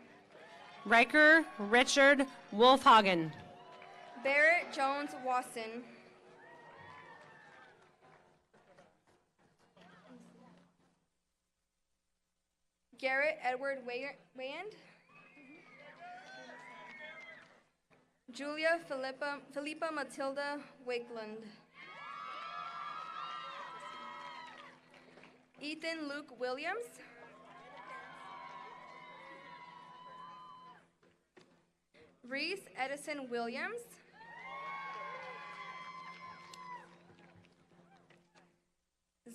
Riker Richard Wolfhagen. Barrett Jones Wasson. Garrett Edward Wayand. Julia Philippa Matilda Wakeland. Ethan Luke Williams. Reese Edison Williams.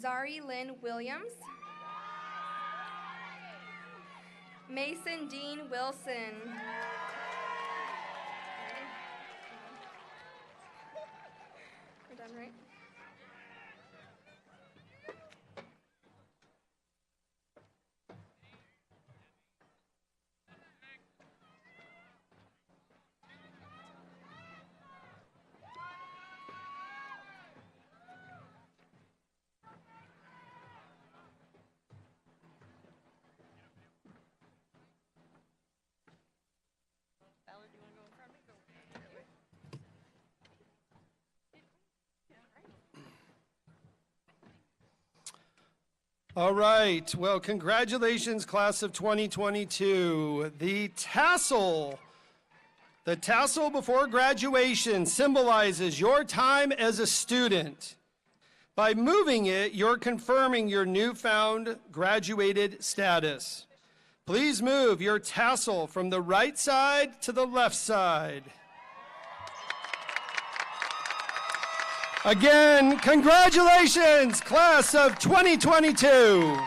Zari Lynn Williams. Mason Dean Wilson. We're done, right? All right. Well, congratulations, class of 2022. The tassel before graduation symbolizes your time as a student. By moving it, you're confirming your newfound graduated status. Please move your tassel from the right side to the left side. Again, congratulations, class of 2022.